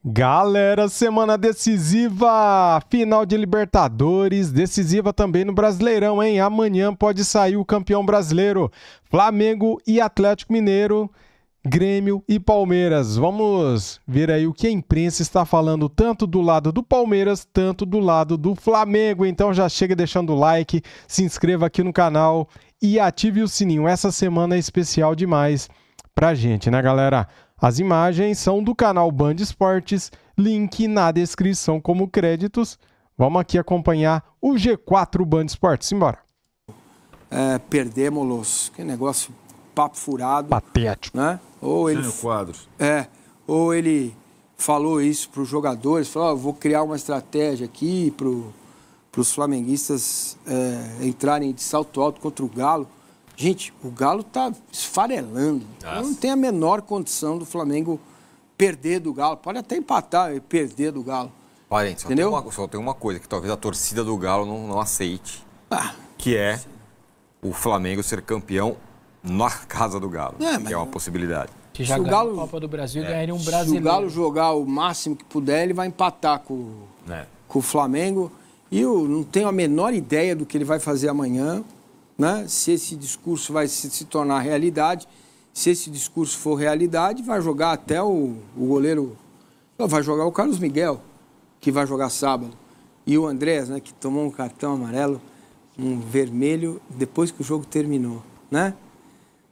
Galera, semana decisiva, final de Libertadores, decisiva também no Brasileirão, hein? Amanhã pode sair o campeão brasileiro, Flamengo e Atlético Mineiro, Grêmio e Palmeiras. Vamos ver aí o que a imprensa está falando, tanto do lado do Palmeiras, tanto do lado do Flamengo. Então já chega deixando o like, se inscreva aqui no canal e ative o sininho. Essa semana é especial demais pra gente, né, galera? As imagens são do canal Band Esportes, link na descrição como créditos. Vamos aqui acompanhar o G4 Band Esportes. Simbora. Perdemos-los. Que negócio papo furado. Patético. Né? Ou ele, Quadros. ou ele falou isso para os jogadores, falou, vou criar uma estratégia aqui para os flamenguistas entrarem de salto alto contra o Galo. Gente, o Galo está esfarelando. Não tem a menor condição do Flamengo perder do Galo. Pode até empatar e perder do Galo. Olha, entendeu? Só tem uma coisa que talvez a torcida do Galo não aceite, que é o Flamengo ser campeão na casa do Galo, que é uma possibilidade. Que já ganhou a Copa do Brasil e ganharia um brasileiro. Se o Galo jogar o máximo que puder, ele vai empatar com o Flamengo. E eu não tenho a menor ideia do que ele vai fazer amanhã. Né? Se esse discurso vai se tornar realidade, se esse discurso for realidade, vai jogar até o goleiro, vai jogar o Carlos Miguel, que vai jogar sábado, e o Andrés, né, que tomou um cartão amarelo, um vermelho, depois que o jogo terminou, né?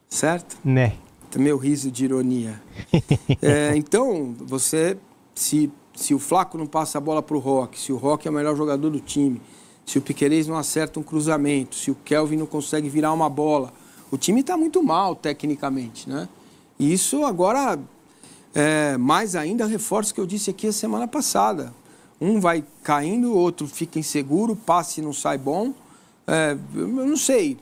Certo? Né? Meu riso de ironia. Então, se o Flaco não passa a bola para o Roque, se o Roque é o melhor jogador do time, se o Piquerez não acerta um cruzamento, se o Kelvin não consegue virar uma bola, o time está muito mal tecnicamente, né? E isso agora, mais ainda, reforça o que eu disse aqui a semana passada. Um vai caindo, o outro fica inseguro, o passe não sai bom. Eu não sei,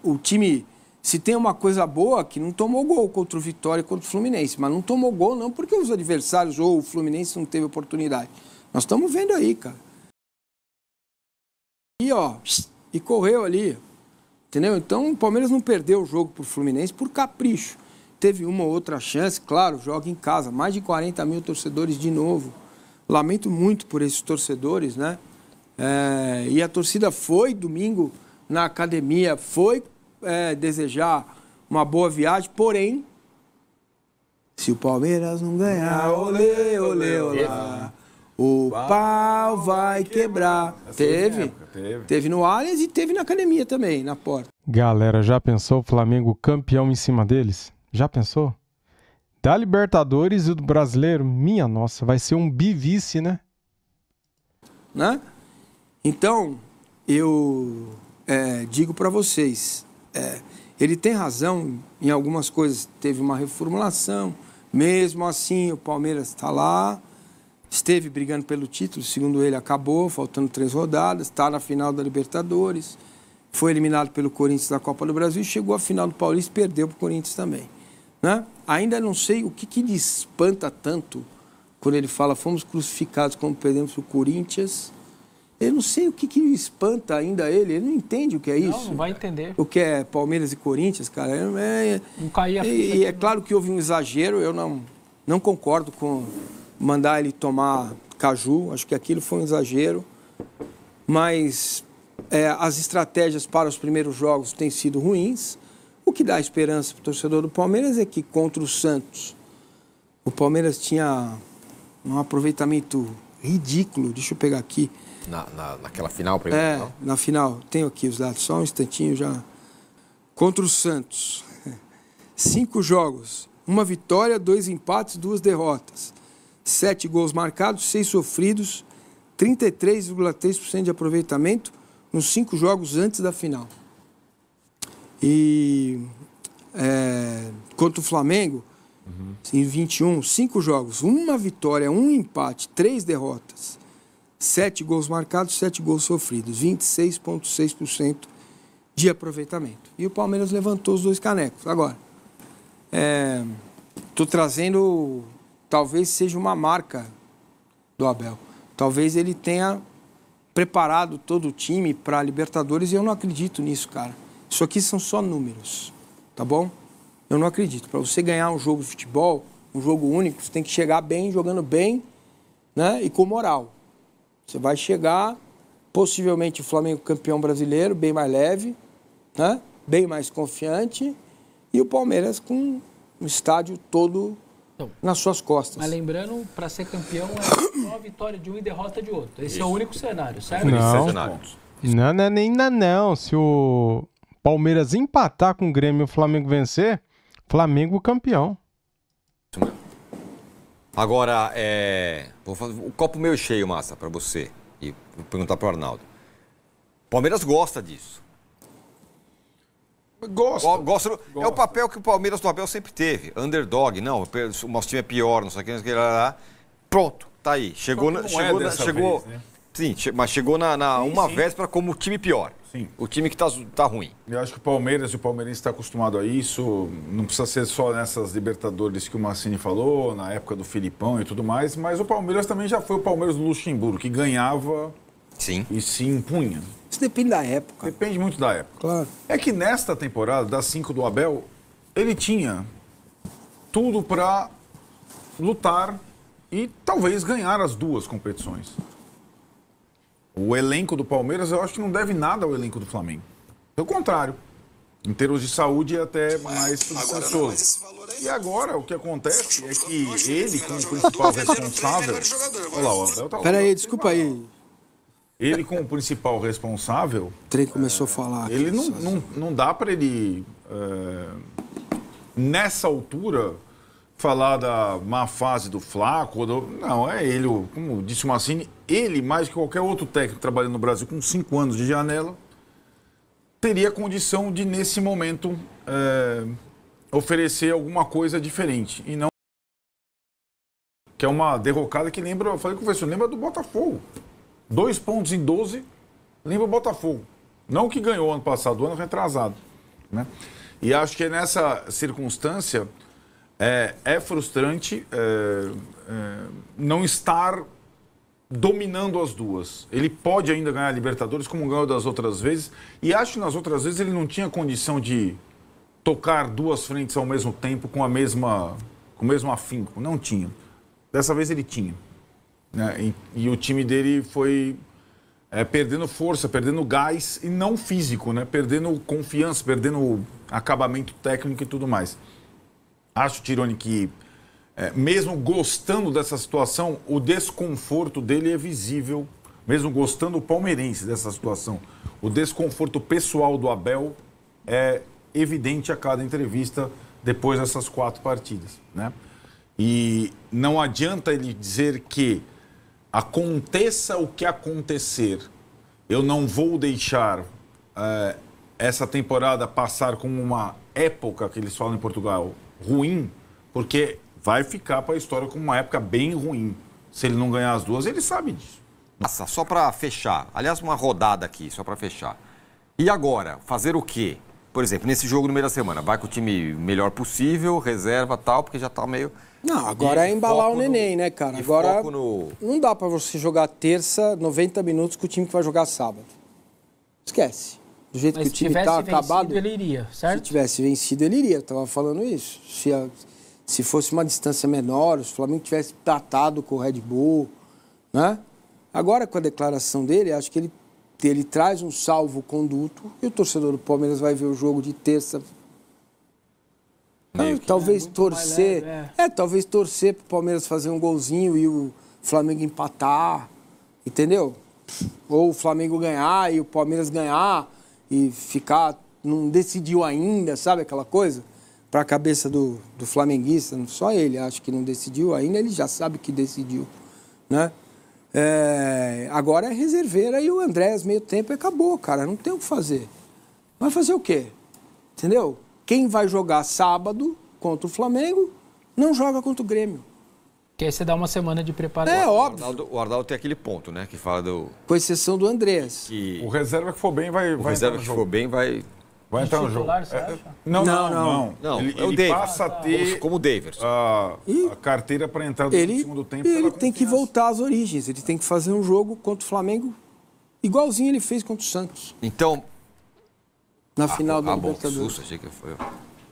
o time, se tem uma coisa boa, que não tomou gol contra o Vitória e contra o Fluminense, mas não tomou gol não porque os adversários ou o Fluminense não teve oportunidade. Nós estamos vendo aí, cara. E correu ali, entendeu? Então o Palmeiras não perdeu o jogo pro Fluminense por capricho. Teve uma ou outra chance, claro, joga em casa, mais de 40 mil torcedores de novo. Lamento muito por esses torcedores, né? E a torcida foi domingo na academia, foi desejar uma boa viagem, porém, se o Palmeiras não ganhar, olê, olê, olá, o pau vai quebrar. Teve no Allianz e teve na academia também, na porta. Galera, já pensou o Flamengo campeão em cima deles? Já pensou? Da Libertadores e do Brasileiro? Minha nossa, vai ser um bivice, né? Então, eu digo para vocês, ele tem razão em algumas coisas. Teve uma reformulação, mesmo assim o Palmeiras está lá, esteve brigando pelo título, segundo ele acabou, faltando 3 rodadas, está na final da Libertadores, foi eliminado pelo Corinthians da Copa do Brasil e chegou à final do Paulista e perdeu para o Corinthians também. Né? Ainda não sei o que lhe espanta tanto quando ele fala fomos crucificados como perdemos para o Corinthians. Eu não sei o que lhe espanta ainda ele não entende o que é isso. Não vai entender. O que é Palmeiras e Corinthians, cara. Não caía a e é claro que houve um exagero, eu não concordo com mandar ele tomar caju, acho que aquilo foi um exagero, mas as estratégias para os primeiros jogos têm sido ruins. O que dá esperança para o torcedor do Palmeiras é que contra o Santos, o Palmeiras tinha um aproveitamento ridículo, deixa eu pegar aqui. Naquela final? Na final, tenho aqui os dados, só um instantinho já. Contra o Santos, 5 jogos, 1 vitória, 2 empates, 2 derrotas. 7 gols marcados, 6 sofridos, 33,3% de aproveitamento nos 5 jogos antes da final. E contra o Flamengo, em 21, 5 jogos, 1 vitória, 1 empate, 3 derrotas, 7 gols marcados, 7 gols sofridos, 26,6% de aproveitamento. E o Palmeiras levantou os 2 canecos. Agora, estou trazendo... Talvez seja uma marca do Abel. Talvez ele tenha preparado todo o time para a Libertadores e eu não acredito nisso, cara. Isso aqui são só números, tá bom? Eu não acredito. Para você ganhar um jogo de futebol, um jogo único, você tem que chegar bem, jogando bem, né? E com moral. Você vai chegar, possivelmente o Flamengo campeão brasileiro, bem mais leve, né? Bem mais confiante, e o Palmeiras com o estádio todo nas suas costas. Mas lembrando, para ser campeão é só a vitória de um e derrota de outro. Esse é o único cenário, certo? Não. Se o Palmeiras empatar com o Grêmio e o Flamengo vencer, Flamengo campeão. Agora, vou fazer o copo meio cheio, Massa, para você. E vou perguntar para o Arnaldo. O Palmeiras gosta disso. Gosta. É o papel que o Palmeiras do Abel sempre teve. Underdog, não, o nosso time é pior, não sei o que lá. Pronto, tá aí. Chegou. Vez, né? Sim, mas chegou uma véspera como o time pior. Sim. O time que tá ruim. Eu acho que o Palmeiras e o palmeirense está acostumado a isso. Não precisa ser só nessas Libertadores que o Mancini falou, na época do Filipão e tudo mais, mas o Palmeiras também já foi o Palmeiras do Luxemburgo, que ganhava e se impunha. Isso depende da época. Depende muito da época. Claro. É que nesta temporada, das 5 do Abel, ele tinha tudo para lutar e talvez ganhar as duas competições. O elenco do Palmeiras, eu acho que não deve nada ao elenco do Flamengo. Pelo contrário, em termos de saúde é até mais substancioso. E agora o que acontece é que ele, como principal responsável... Olha lá, o Abel tá lá. Peraí, desculpa aí. Ele, como principal responsável... O trem começou a falar. Ele não dá para ele, nessa altura, falar da má fase do Flaco. Não, é ele, como disse o Mancini, ele, mais que qualquer outro técnico trabalhando no Brasil com 5 anos de janela, teria condição de, nesse momento, oferecer alguma coisa diferente. E não... Que é uma derrocada que lembra, eu falei com o professor, lembra do Botafogo. 2 pontos em 12, lembra o Botafogo. Não que ganhou ano passado, ano retrasado. Né? E acho que nessa circunstância é frustrante não estar dominando as duas. Ele pode ainda ganhar a Libertadores como ganhou das outras vezes. E acho que nas outras vezes ele não tinha condição de tocar duas frentes ao mesmo tempo com o mesmo afinco. Não tinha. Dessa vez ele tinha. Né? E o time dele foi perdendo força, perdendo gás, e não físico, né? Perdendo confiança, perdendo acabamento técnico e tudo mais. Acho, Tironi, que mesmo gostando dessa situação, o desconforto dele é visível, mesmo gostando o palmeirense dessa situação. O desconforto pessoal do Abel é evidente a cada entrevista depois dessas 4 partidas. Né? E não adianta ele dizer que aconteça o que acontecer, eu não vou deixar essa temporada passar como uma época, que eles falam em Portugal, ruim, porque vai ficar para a história como uma época bem ruim. Se ele não ganhar as duas, ele sabe disso. Nossa, só para fechar, aliás, uma rodada aqui, só para fechar. E agora, fazer o quê? Por exemplo, nesse jogo no meio da semana, vai com o time melhor possível, reserva tal, porque já tá meio... Não, agora é embalar o neném, né, cara? Agora não dá pra você jogar terça, 90 minutos com o time que vai jogar sábado. Esquece. Do jeito que o time tá acabado... ele iria, certo? Se tivesse vencido, ele iria. Eu tava falando isso. Se fosse uma distância menor, se o Flamengo tivesse tratado com o Red Bull, né? Agora, com a declaração dele, acho que ele traz um salvo-conduto e o torcedor do Palmeiras vai ver o jogo de terça. Talvez torcer. Talvez torcer pro Palmeiras fazer um golzinho e o Flamengo empatar. Entendeu? Ou o Flamengo ganhar e o Palmeiras ganhar e ficar. Não decidiu ainda, sabe aquela coisa? Para a cabeça do flamenguista, só ele acho que não decidiu ainda, ele já sabe que decidiu. Né? Agora é reserveira e o Andrés meio tempo e acabou, cara. Não tem o que fazer. Vai fazer o quê? Entendeu? Quem vai jogar sábado contra o Flamengo não joga contra o Grêmio. Que aí você dá uma semana de preparação. É óbvio. O Arnaldo tem aquele ponto, né? Que fala do... Com exceção do Andrés. O reserva que for bem vai reserva que for bem vai entrar no jogo. Não. Ele passa a ter como o Davis. A carteira para entrar no segundo tempo. Ele tem que voltar às origens. Ele tem que fazer um jogo contra o Flamengo igualzinho ele fez contra o Santos. Então... Na final da Libertadores. Achei que foi...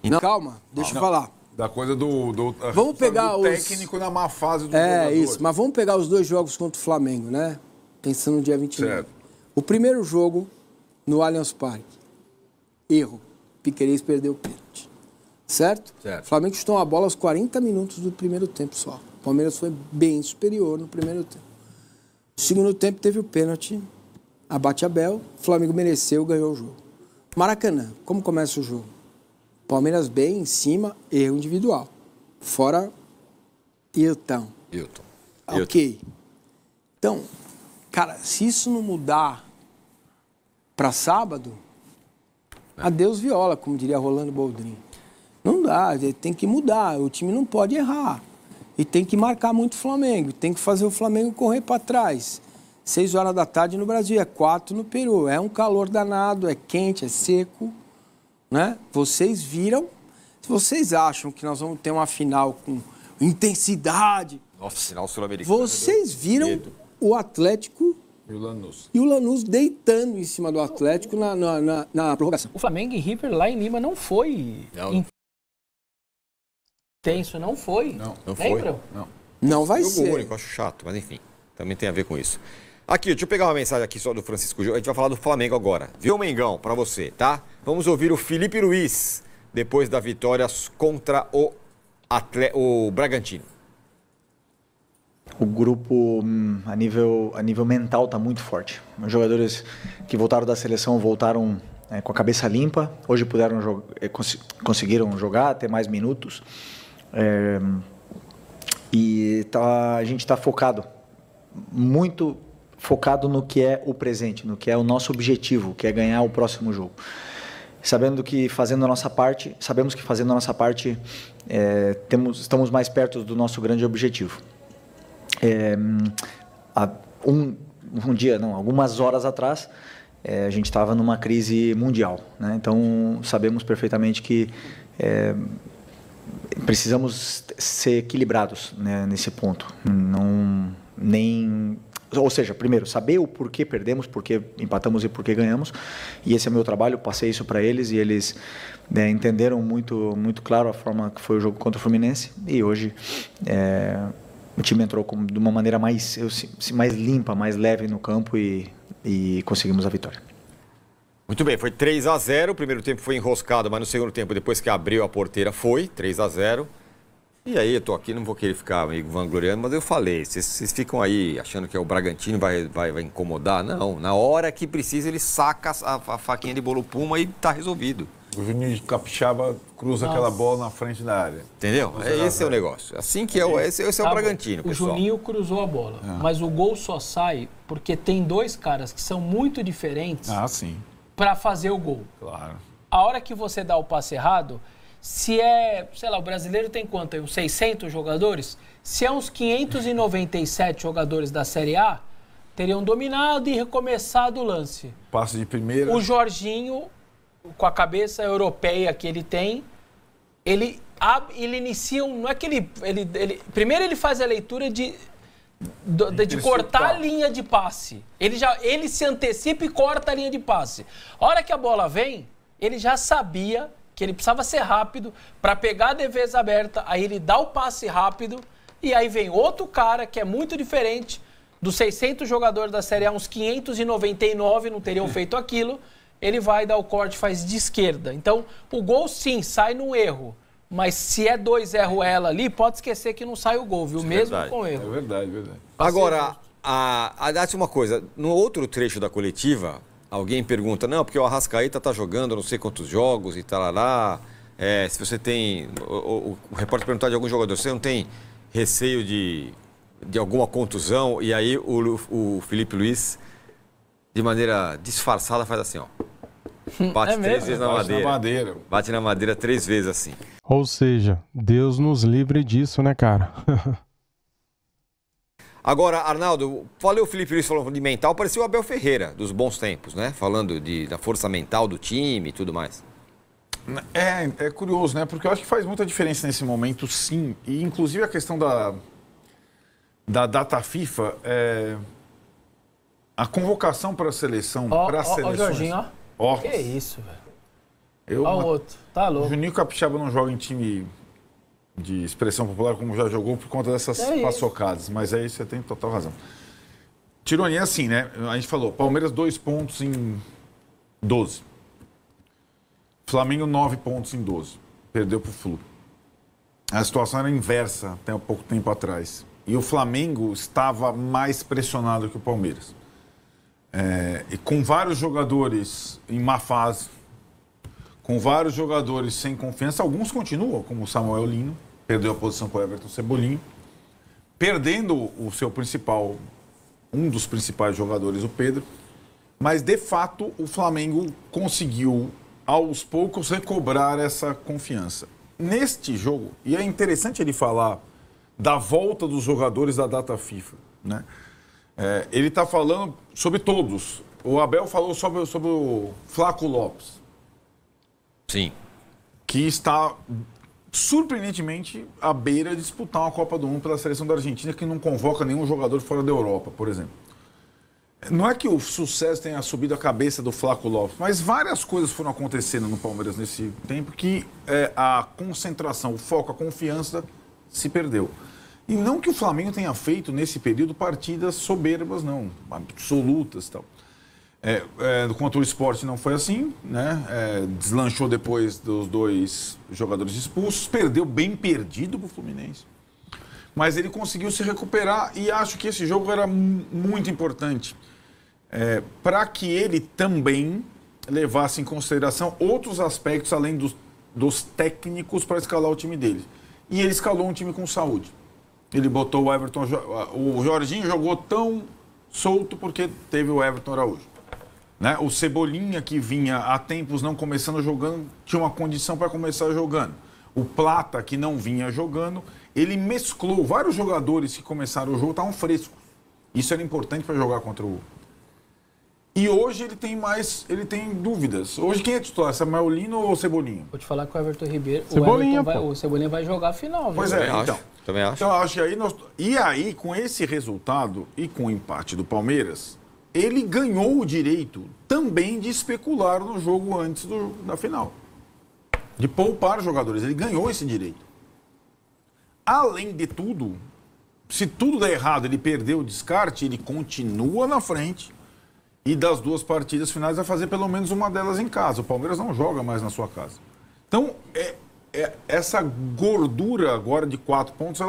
Não, calma, deixa eu falar. Da coisa do Vamos pegar do técnico na má fase do jogador. Isso, mas vamos pegar os 2 jogos contra o Flamengo, né? Pensando no dia 29. Certo. O primeiro jogo no Allianz Parque. Erro. Piquerez perdeu o pênalti. Certo? Certo. O Flamengo chutou uma bola aos 40 minutos do primeiro tempo só. O Palmeiras foi bem superior no primeiro tempo. No segundo tempo teve o pênalti, abate Abel, o Flamengo mereceu, ganhou o jogo. Maracanã, como começa o jogo? Palmeiras bem em cima, erro individual. Fora Hilton. Ok. Então, cara, se isso não mudar para sábado, adeus viola, como diria Rolando Boldrin. Não dá, tem que mudar, o time não pode errar. E tem que marcar muito o Flamengo, tem que fazer o Flamengo correr para trás. 6 horas da tarde no Brasil, é 4 no Peru. É um calor danado, é quente, é seco. Né? Vocês viram, se vocês acham que nós vamos ter uma final com intensidade... Nossa, final sul-americano. Vocês viram o Atlético e o Lanús deitando em cima do Atlético na prorrogação. O Flamengo e River lá em Lima não foi intenso, não foi. Não foi. Lembram? Não vai Jogo ser. único, eu acho chato, mas enfim, também tem a ver com isso. Aqui, deixa eu pegar uma mensagem aqui só do Francisco Gil. A gente vai falar do Flamengo agora. Viu, Mengão, pra você, tá? Vamos ouvir o Felipe Luiz depois da vitória contra o Bragantino. O grupo, a nível mental, está muito forte. Os jogadores que voltaram da seleção voltaram com a cabeça limpa. Hoje conseguiram jogar, ter mais minutos. A gente está focado, muito focado no que é o presente, no que é o nosso objetivo, que é ganhar o próximo jogo. Sabemos que fazendo a nossa parte, estamos mais perto do nosso grande objetivo. Algumas horas atrás, a gente estava numa crise mundial, né? Então sabemos perfeitamente que precisamos ser equilibrados, né, nesse ponto. Ou seja, primeiro, saber o porquê perdemos, porquê empatamos e porquê ganhamos. E esse é o meu trabalho, passei isso para eles e eles entenderam muito, muito claro a forma que foi o jogo contra o Fluminense. E hoje o time entrou de uma maneira mais limpa, mais leve no campo e conseguimos a vitória. Muito bem, foi 3-0, o primeiro tempo foi enroscado, mas no segundo tempo, depois que abriu a porteira, foi 3-0. E aí, eu tô aqui, não vou querer ficar meio vangloriando, mas eu falei, vocês ficam aí achando que o Bragantino vai incomodar? Não, na hora que precisa ele saca a faquinha de bolo puma e tá resolvido. O Juninho Capixaba cruza aquela bola na frente da área. Entendeu? Esse é o negócio. Assim que esse é o Bragantino, pessoal. O Juninho cruzou a bola, mas o gol só sai porque tem 2 caras que são muito diferentes para fazer o gol. Claro. A hora que você dá o passe errado, se o brasileiro tem quanto? Uns 600 jogadores? Se é uns 597 jogadores da Série A, teriam dominado e recomeçado o lance. Passe de primeira. O Jorginho, com a cabeça europeia que ele tem, ele inicia não é que ele primeiro ele faz a leitura de cortar a linha de passe. Ele se antecipa e corta a linha de passe. A hora que a bola vem, ele já sabia que ele precisava ser rápido para pegar a defesa aberta, aí ele dá o passe rápido e aí vem outro cara que é muito diferente dos 600 jogadores da Série A, uns 599 não teriam feito aquilo. Ele vai dar o corte, faz de esquerda. Então, o gol sim, sai num erro. Mas se é 2 erro ela ali, pode esquecer que não sai o gol, viu? Isso mesmo com erro. É verdade, verdade. Agora, dá-se uma coisa. No outro trecho da coletiva, alguém pergunta, não, porque o Arrascaeta tá jogando não sei quantos jogos e tal lá. Se você tem... O repórter perguntar de algum jogador, você não tem receio de alguma contusão? E aí o Felipe Luiz, de maneira disfarçada, faz assim, ó. Bate 3 vezes na madeira. Bate na madeira 3 vezes assim. Ou seja, Deus nos livre disso, né, cara? Agora, Arnaldo, falei o Felipe Luiz falando de mental, parecia o Abel Ferreira, dos bons tempos, né? Falando da força mental do time e tudo mais. É curioso, né? Porque eu acho que faz muita diferença nesse momento, sim. E, inclusive, a questão da data FIFA, a convocação para a seleção, para as seleções... Ó, Jorginho, Que isso, velho. Ó o outro, tá louco. O Juninho Capixaba não joga em time de expressão popular, como já jogou, por conta dessas paçocadas. Mas aí você tem total razão. Tironi é assim, né? A gente falou, Palmeiras 2 pontos em 12. Flamengo 9 pontos em 12. Perdeu pro Flu. A situação era inversa até há pouco tempo atrás. E o Flamengo estava mais pressionado que o Palmeiras. E com vários jogadores em má fase, com vários jogadores sem confiança, alguns continuam, como o Samuel Lino, perdeu a posição para o Everton Cebolinha, perdendo o seu principal, um dos principais jogadores, o Pedro, mas de fato o Flamengo conseguiu aos poucos recobrar essa confiança. Neste jogo, e é interessante ele falar da volta dos jogadores da data FIFA, né? Ele está falando sobre todos. O Abel falou sobre o Flaco Lopes. Sim. Que está, surpreendentemente, à beira de disputar uma Copa do Mundo pela seleção da Argentina, que não convoca nenhum jogador fora da Europa, por exemplo. Não é que o sucesso tenha subido a cabeça do Flaco Lopes, mas várias coisas foram acontecendo no Palmeiras nesse tempo que a concentração, o foco, a confiança se perdeu. E não que o Flamengo tenha feito, nesse período, partidas soberbas, não, absolutas e tal. Contra o Sport não foi assim, né? Deslanchou depois dos 2 jogadores expulsos, perdeu bem perdido para o Fluminense. Mas ele conseguiu se recuperar e acho que esse jogo era muito importante para que ele também levasse em consideração outros aspectos além dos técnicos para escalar o time dele. E ele escalou um time com saúde. Ele botou o Everton... O Jorginho jogou tão solto porque teve o Everton Araújo. Né? O Cebolinha, que vinha há tempos não começando jogando, tinha uma condição para começar jogando. O Plata, que não vinha jogando, ele mesclou. Vários jogadores que começaram o jogo estavam frescos. Isso era importante para jogar contra o... E hoje ele tem dúvidas. Hoje quem é titular? Samuel Lino ou Cebolinha? Vou te falar que o Everton Ribeiro... O Cebolinha vai jogar a final. Viu? Pois então... Também acho. Então, acho que aí E aí, com esse resultado e com o empate do Palmeiras, ele ganhou o direito também de especular no jogo antes da final. De poupar jogadores. Ele ganhou esse direito. Além de tudo, se tudo der errado, ele perdeu o descarte, ele continua na frente. E das 2 partidas finais vai fazer pelo menos uma delas em casa. O Palmeiras não joga mais na sua casa. Então, essa gordura agora de 4 pontos,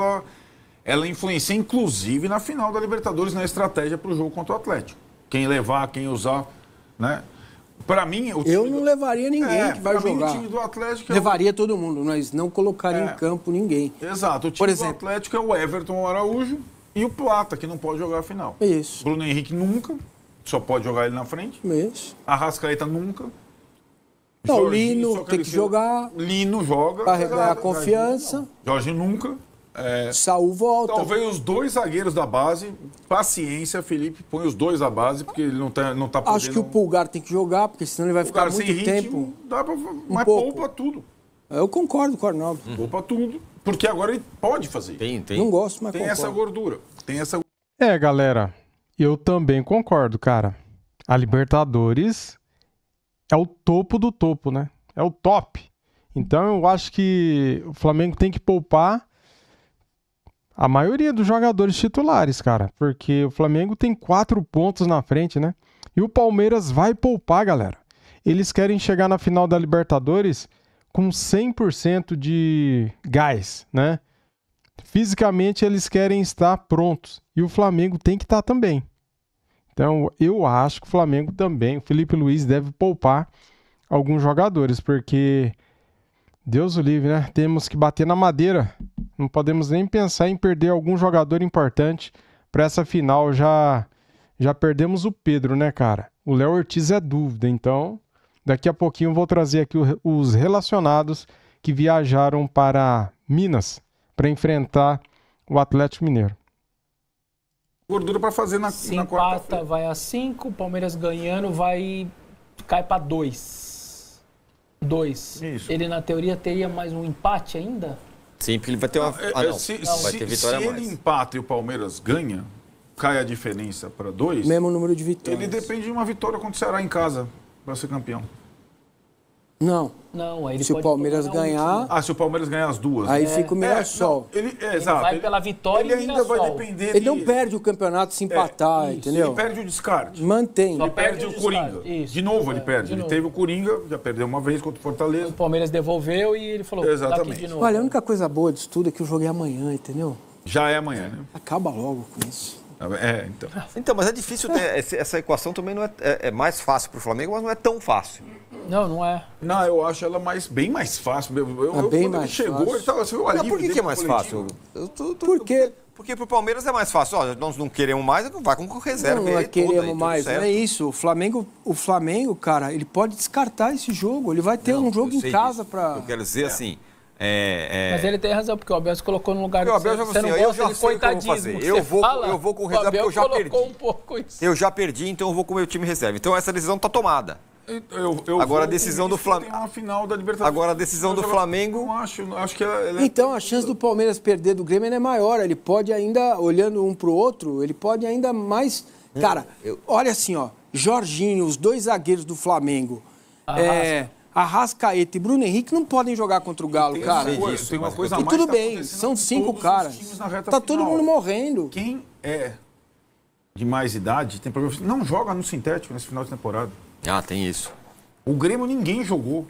ela influencia inclusive na final da Libertadores, na estratégia para o jogo contra o Atlético. Quem levar, quem usar, né? Para mim... Eu não levaria ninguém que vai jogar. Mim, o time do Atlético levaria todo mundo, mas não colocaria em campo ninguém. Exato. O time do Atlético é o Everton Araújo e o Plata, que não pode jogar a final. Isso. Bruno Henrique nunca, só pode jogar ele na frente. Isso. Arrascaeta nunca. Não, o Lino tem que jogar. Lino joga. Para ganhar a confiança. Jorginho nunca. Saúl volta. Talvez os 2 zagueiros da base. Paciência, Felipe. Põe os 2 da base, porque ele não tá podendo... Acho que o Pulgar tem que jogar, porque senão ele vai ficar muito sem tempo. Dá pra... Mas poupa tudo. Eu concordo com o Arnaldo. Poupa tudo. Porque agora ele pode fazer. Tem. Não gosto, mas tem concordo. Essa gordura. Tem essa... Galera, eu também concordo, cara. A Libertadores é o topo do topo, né? É o top. Então eu acho que o Flamengo tem que poupar a maioria dos jogadores titulares, cara. Porque o Flamengo tem 4 pontos na frente, né? E o Palmeiras vai poupar, galera. Eles querem chegar na final da Libertadores com 100% de gás, né? Fisicamente eles querem estar prontos. E o Flamengo tem que estar também. Então eu acho que o Flamengo também, o Felipe Luiz deve poupar alguns jogadores, porque Deus o livre, né? Temos que bater na madeira. Não podemos nem pensar em perder algum jogador importante para essa final. Já perdemos o Pedro, né, cara? O Léo Ortiz é dúvida. Então, daqui a pouquinho eu vou trazer aqui os relacionados que viajaram para Minas para enfrentar o Atlético Mineiro. Gordura para fazer na quarta-feira. Vai a 5, Palmeiras ganhando cai para 2. Isso. Ele, na teoria, teria mais um empate ainda? Sim, porque ele vai ter uma... vai ter vitória a mais. Se ele empata e o Palmeiras ganha, cai a diferença para 2... Mesmo número de vitórias. Ele depende de uma vitória contra o Ceará em casa para ser campeão. Não. Não, aí ele Se o pode Palmeiras colocar na ganhar, última. Se o Palmeiras ganhar as duas. aí fica o Mirassol. Exato. vai pela vitória ele e ainda vai Mirassol. depender Ele não perde o campeonato se empatar, isso, entendeu? Ele perde o descarte. Mantém. Só Ele perde o descarte. Coringa. Isso. De novo ele perde. de Ele novo. teve o Coringa, já perdeu uma vez contra o Fortaleza. O Palmeiras devolveu e ele falou, Exatamente. daqui de novo. Olha, a única coisa boa disso tudo é que o jogo é amanhã, entendeu? Já é amanhã, né? Acaba logo com isso. Então. Então, mas é difícil ter essa equação também não é mais fácil para o Flamengo, mas não é tão fácil. Não é. Não, eu acho ela bem mais fácil. bem quando mais ele chegou, fácil. ele tava assim, o Mas alívio por que dele é mais no fácil? coletivo. Porque pro Palmeiras é mais fácil. Ó, nós não queremos mais, não vai com reserva. Não e é aí tudo, aí queremos tudo mais, não certo. é isso. O Flamengo, cara, ele pode descartar esse jogo. Ele vai ter Não, um jogo eu em sei casa disso. pra... Eu quero dizer assim. Mas ele tem razão, porque o Abel se colocou no lugar O Abel já você falou não assim, eu gosta já de sei o que eu vou coitadismo. fazer. que Eu você vou- fala, eu vou com o reserva, Abel porque eu já colocou perdi. um pouco isso. Eu já perdi, então eu vou com o meu time reserva. Então essa decisão tá tomada. Eu Agora a vou decisão com do isso, Flamengo- tem uma final da Libertadores. Agora a decisão do Eu Flamengo- não acho que ela Então, a chance do Palmeiras perder do Grêmio é maior. Ele pode ainda, olhando um pro outro, ele pode ainda mais... Cara, olha assim, ó. Jorginho, os dois zagueiros do Flamengo, Arrascaeta e Bruno Henrique não podem jogar contra o Galo, cara. Tem uma coisa a E mais tudo que tá bem, acontecendo são com 5 todos os caras. times na reta Tá todo final. mundo morrendo. Quem é de mais idade tem problema. Não joga no sintético nesse final de temporada. Ah, tem isso. O Grêmio ninguém jogou.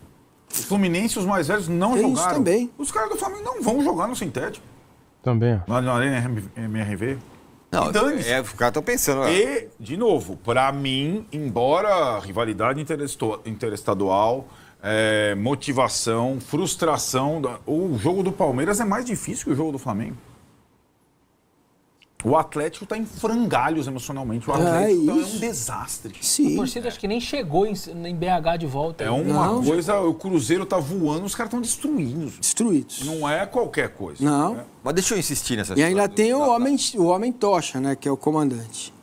O Fluminense, os mais velhos, não Tem isso jogaram. também. Os caras do Flamengo não vão jogar no sintético. Também, ó. Na Arena MRV. Não, E dane-se. os caras estão pensando. ó. E, de novo, pra mim, embora a rivalidade interestadual, motivação, frustração, o jogo do Palmeiras é mais difícil que o jogo do Flamengo. O Atlético tá em frangalhos emocionalmente. O Atlético é um isso. desastre. A Sim. torcida acho que nem chegou em BH de volta. É uma Não, coisa, o Cruzeiro tá voando, os caras estão destruídos. Destruídos. Não é qualquer coisa. Não. Mas deixa eu insistir nessa E ainda história tem do- o homem tocha, né? Que é o comandante.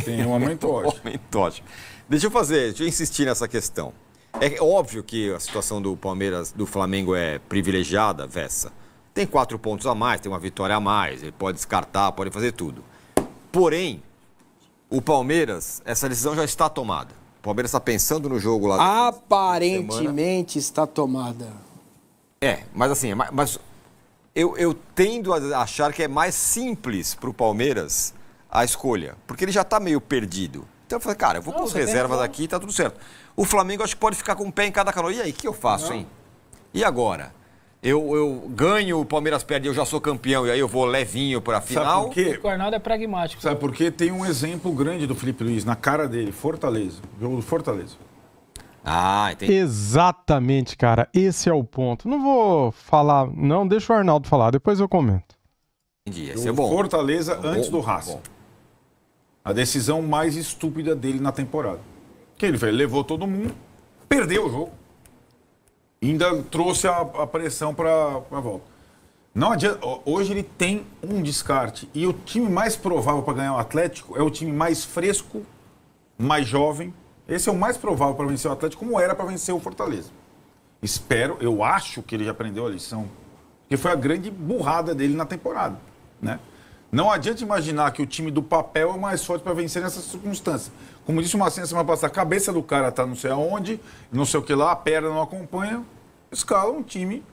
Tem um aumento ótimo. Homem tóxico. Deixa eu insistir nessa questão. É óbvio que a situação do Palmeiras, do Flamengo é privilegiada, Vessa. Tem 4 pontos a mais, tem uma vitória a mais, ele pode descartar, pode fazer tudo. Porém, o Palmeiras, essa decisão já está tomada. O Palmeiras está pensando no jogo lá. Aparentemente está tomada. Mas assim, mas eu tendo a achar que é mais simples para o Palmeiras a escolha, porque ele já está meio perdido. Então eu falei, cara, eu vou com as você tem reservas razão. aqui e tá tudo certo. O Flamengo acho que pode ficar com o pé em cada canoa. E aí, o que eu faço, hein? E agora? Eu ganho, o Palmeiras perde, eu já sou campeão, e aí eu vou levinho para a final. Sabe por quê? O Arnaldo é pragmático. Sabe por quê? Tem um exemplo grande do Felipe Luiz na cara dele, Fortaleza. Jogo do Fortaleza. Ah, entendi. Exatamente, cara. Esse é o ponto. Não vou falar, não, deixa o Arnaldo falar, depois eu comento. Esse é Jogo bom. Fortaleza antes bom, do Racing. bom. A decisão mais estúpida dele na temporada. O que ele fez? Levou todo mundo, perdeu o jogo. Ainda trouxe a pressão para a volta. Não adianta. Hoje ele tem um descarte. E o time mais provável para ganhar o Atlético é o time mais fresco, mais jovem. Esse é o mais provável para vencer o Atlético, como era para vencer o Fortaleza. Eu acho que ele já aprendeu a lição. Que foi a grande burrada dele na temporada. Né? Não adianta imaginar que o time do papel é mais forte para vencer nessas circunstâncias. Como disse o Marcinho semana passada, a cabeça do cara tá não sei aonde, não sei o que lá, a perna não acompanha. Escala um time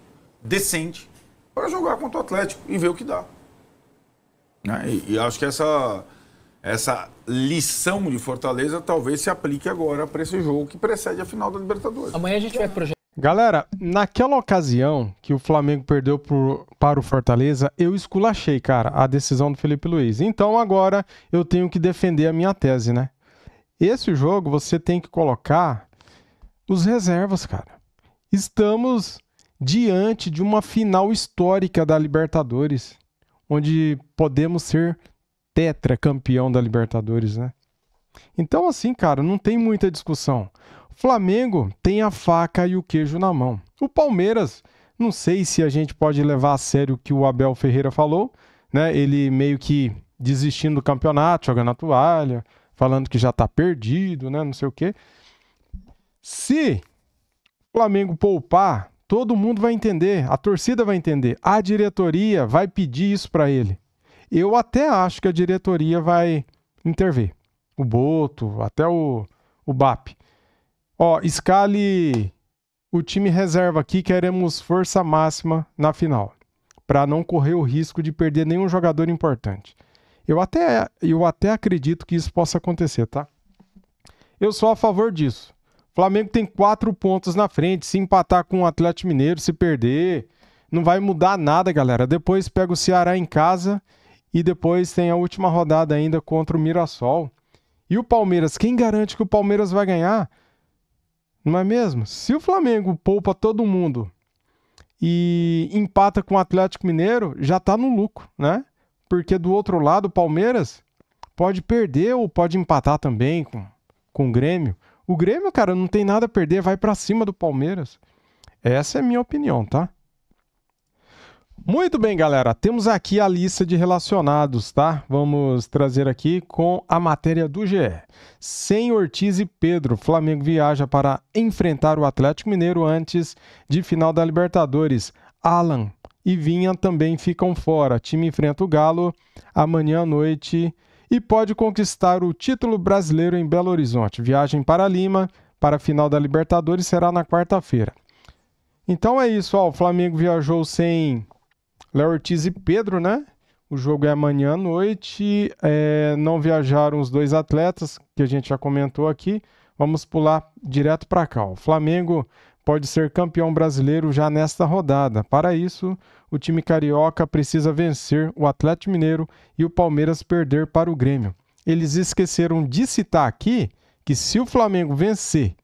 decente para jogar contra o Atlético e ver o que dá. Né? E acho que essa lição de Fortaleza talvez se aplique agora para esse jogo que precede a final da Libertadores. Amanhã a gente vai projetar. Galera, naquela ocasião que o Flamengo perdeu para o Fortaleza, eu esculachei, cara, a decisão do Felipe Luiz. Então agora eu tenho que defender a minha tese, né? Esse jogo você tem que colocar os reservas, cara. Estamos diante de uma final histórica da Libertadores, onde podemos ser tetracampeão da Libertadores, né? Então assim, cara, não tem muita discussão. O Flamengo tem a faca e o queijo na mão. O Palmeiras, não sei se a gente pode levar a sério o que o Abel Ferreira falou, né? Ele meio que desistindo do campeonato, jogando a toalha, falando que já tá perdido, né? Não sei o quê. Se o Flamengo poupar, todo mundo vai entender, a torcida vai entender, a diretoria vai pedir isso para ele. Eu até acho que a diretoria vai intervir. O Boto, até o BAP. Ó, escale o time reserva aqui queremos força máxima na final, para não correr o risco de perder nenhum jogador importante. Eu até acredito que isso possa acontecer, tá? Eu sou a favor disso. O Flamengo tem 4 pontos na frente. Se empatar com o Atlético Mineiro, se perder, não vai mudar nada, galera. Depois pega o Ceará em casa e depois tem a última rodada ainda contra o Mirassol. E o Palmeiras, quem garante que o Palmeiras vai ganhar? Não é mesmo? Se o Flamengo poupa todo mundo e empata com o Atlético Mineiro, já tá no lucro, né? Porque do outro lado, o Palmeiras pode perder ou pode empatar também com o Grêmio. O Grêmio, cara, não tem nada a perder, vai pra cima do Palmeiras. Essa é a minha opinião, tá? Muito bem, galera. Temos aqui a lista de relacionados, tá? Vamos trazer aqui com a matéria do GE. Sem Ortiz e Pedro, Flamengo viaja para enfrentar o Atlético Mineiro antes de final da Libertadores. Alan e Vinha também ficam fora. Time enfrenta o Galo amanhã à noite e pode conquistar o título brasileiro em Belo Horizonte. Viagem para Lima para a final da Libertadores será na quarta-feira. Então é isso, ó. O Flamengo viajou sem Léo Ortiz e Pedro, né? O jogo é amanhã à noite. Não viajaram os 2 atletas, que a gente já comentou aqui. Vamos pular direto para cá, ó. O Flamengo pode ser campeão brasileiro já nesta rodada. Para isso, o time carioca precisa vencer o Atlético Mineiro e o Palmeiras perder para o Grêmio. Eles esqueceram de citar aqui que se o Flamengo vencer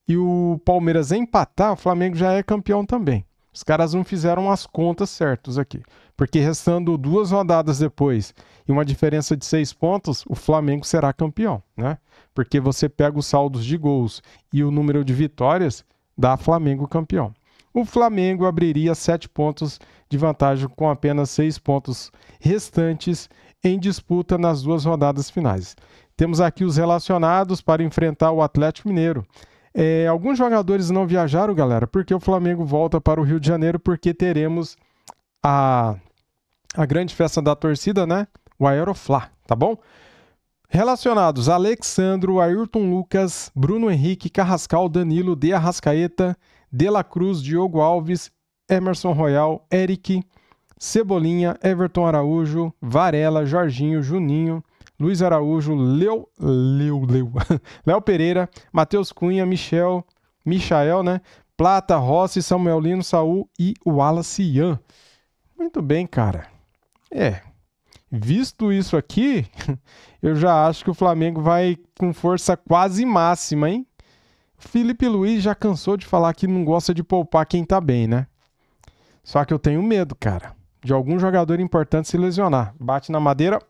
e o Palmeiras empatar, o Flamengo já é campeão também. Os caras não fizeram as contas certas aqui. Porque restando 2 rodadas depois e uma diferença de 6 pontos, o Flamengo será campeão, né? Porque você pega os saldos de gols e o número de vitórias, dá Flamengo campeão. O Flamengo abriria 7 pontos de vantagem com apenas 6 pontos restantes em disputa nas 2 rodadas finais. Temos aqui os relacionados para enfrentar o Atlético Mineiro. Alguns jogadores não viajaram, galera, porque o Flamengo volta para o Rio de Janeiro, porque teremos a grande festa da torcida, né? O Aeroflá, tá bom? Relacionados: Alexandro, Ayrton Lucas, Bruno Henrique, Carrascal, Danilo, De Arrascaeta, De La Cruz, Diogo Alves, Emerson Royal, Eric, Cebolinha, Everton Araújo, Varela, Jorginho, Juninho, Luiz Araújo, Léo Pereira, Matheus Cunha, Michael, né? Plata, Rossi, Samuel Lino, Saul e o Wallace Ian. Muito bem, cara. Visto isso aqui, eu já acho que o Flamengo vai com força quase máxima, hein? Felipe Luiz já cansou de falar que não gosta de poupar quem tá bem, né? Só que eu tenho medo, cara, de algum jogador importante se lesionar. Bate na madeira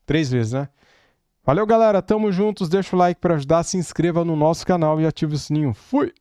3 vezes, né? Valeu, galera. Tamo juntos. Deixa o like para ajudar. Se inscreva no nosso canal e ative o sininho. Fui!